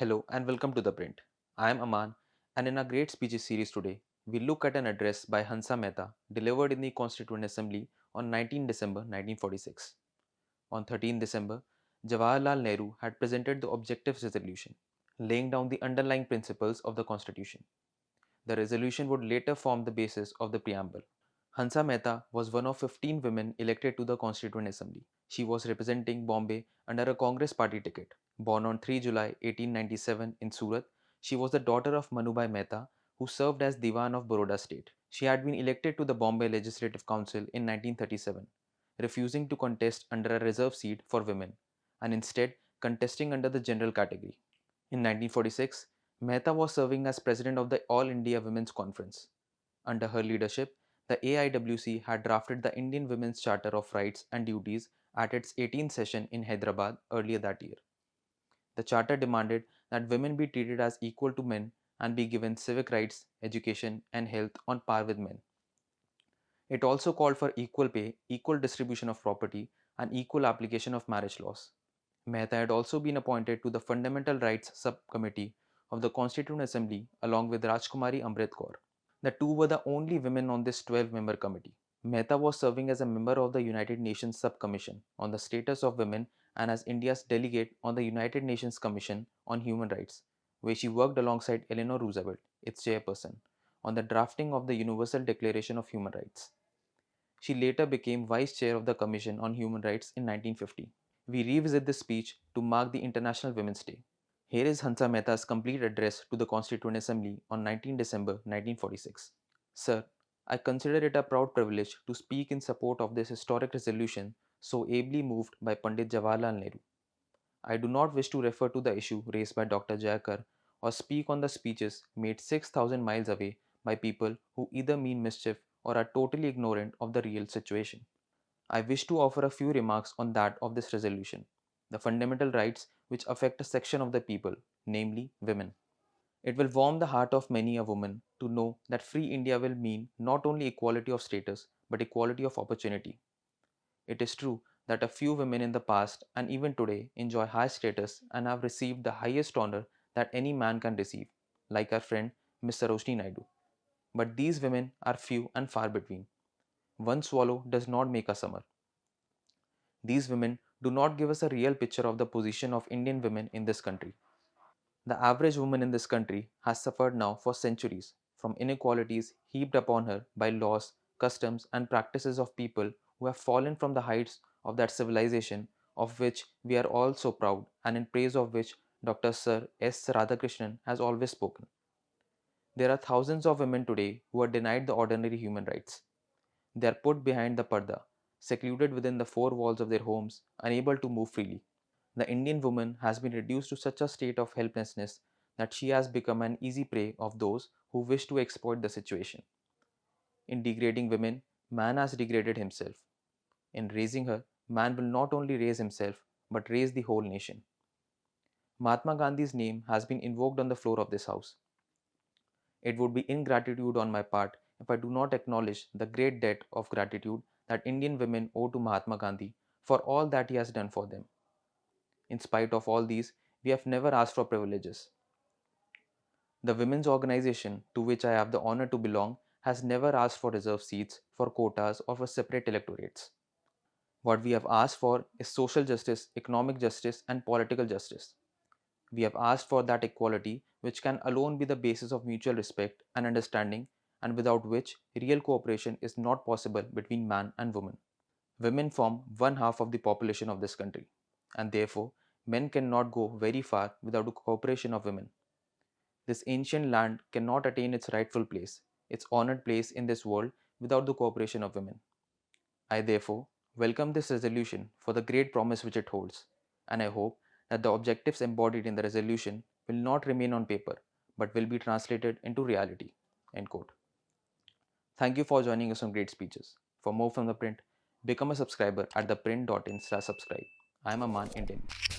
Hello and welcome to The Print. I am Aamaan, and in our great speeches series today, we look at an address by Hansa Mehta delivered in the Constituent Assembly on 19 December 1946. On 13 December, Jawaharlal Nehru had presented the Objectives Resolution, laying down the underlying principles of the Constitution. The resolution would later form the basis of the preamble. Hansa Mehta was one of 15 women elected to the Constituent Assembly. She was representing Bombay under a Congress party ticket. Born on 3 July 1897 in Surat, she was the daughter of Manubhai Mehta, who served as Diwan of Baroda state. She had been elected to the Bombay Legislative Council in 1937, refusing to contest under a reserved seat for women, and instead contesting under the general category. In 1946, Mehta was serving as president of the All India Women's Conference. Under her leadership, the AIWC had drafted the Indian Women's Charter of Rights and Duties at its 18th session in Hyderabad earlier that year. The charter demanded that women be treated as equal to men and be given civic rights, education, and health on par with men. It also called for equal pay, equal distribution of property, and equal application of marriage laws. Mehta had also been appointed to the Fundamental Rights Subcommittee of the Constituent Assembly along with Rajkumari Amrit Kaur. The two were the only women on this 12-member committee. Mehta was serving as a member of the United Nations Subcommission on the Status of Women and as India's delegate on the United Nations Commission on Human Rights, where she worked alongside Eleanor Roosevelt, its chairperson, on the drafting of the Universal Declaration of Human Rights. She later became vice chair of the Commission on Human Rights in 1950. We revisit this speech to mark the International Women's Day. Here is Hansa Mehta's complete address to the Constituent Assembly on 19 December 1946. Sir, I consider it a proud privilege to speak in support of this historic resolution so ably moved by Pandit Jawaharlal Nehru. I do not wish to refer to the issue raised by Dr. Jayakar or speak on the speeches made 6,000 miles away by people who either mean mischief or are totally ignorant of the real situation. I wish to offer a few remarks on that of this resolution, the fundamental rights which affect a section of the people, namely women. It will warm the heart of many a woman to know that free India will mean not only equality of status but equality of opportunity. It is true that a few women in the past and even today enjoy high status and have received the highest honor that any man can receive, like our friend Miss Sarojini Naidu. But these women are few and far between. One swallow does not make a summer. These women do not give us a real picture of the position of Indian women in this country. The average woman in this country has suffered now for centuries from inequalities heaped upon her by laws, customs, and practices of people who have fallen from the heights of that civilization of which we are all so proud and in praise of which Dr. Sir S. Radhakrishnan has always spoken. There are thousands of women today who are denied the ordinary human rights. They are put behind the parda, secluded within the four walls of their homes, unable to move freely. The Indian woman has been reduced to such a state of helplessness that she has become an easy prey of those who wish to exploit the situation. In degrading women, man has degraded himself. In raising her, man will not only raise himself but raise the whole nation. Mahatma Gandhi's name has been invoked on the floor of this house. It would be ingratitude on my part if I do not acknowledge the great debt of gratitude that Indian women owe to Mahatma Gandhi for all that he has done for them. In spite of all these, we have never asked for privileges. The women's organization to which I have the honor to belong has never asked for reserved seats, for quotas, or for separate electorates. What we have asked for is social justice, economic justice, and political justice. We have asked for that equality which can alone be the basis of mutual respect and understanding, and without which real cooperation is not possible between man and woman. Women form one half of the population of this country, and therefore men cannot go very far without the cooperation of women. This ancient land cannot attain its rightful place, its honored place in this world, without the cooperation of women. I therefore welcome this resolution for the great promise which it holds, and I hope that the objectives embodied in the resolution will not remain on paper but will be translated into reality. End quote. Thank you for joining us on Great Speeches. For more from The Print, become a subscriber at theprint.in/subscribe. I am Aamaan in Delhi.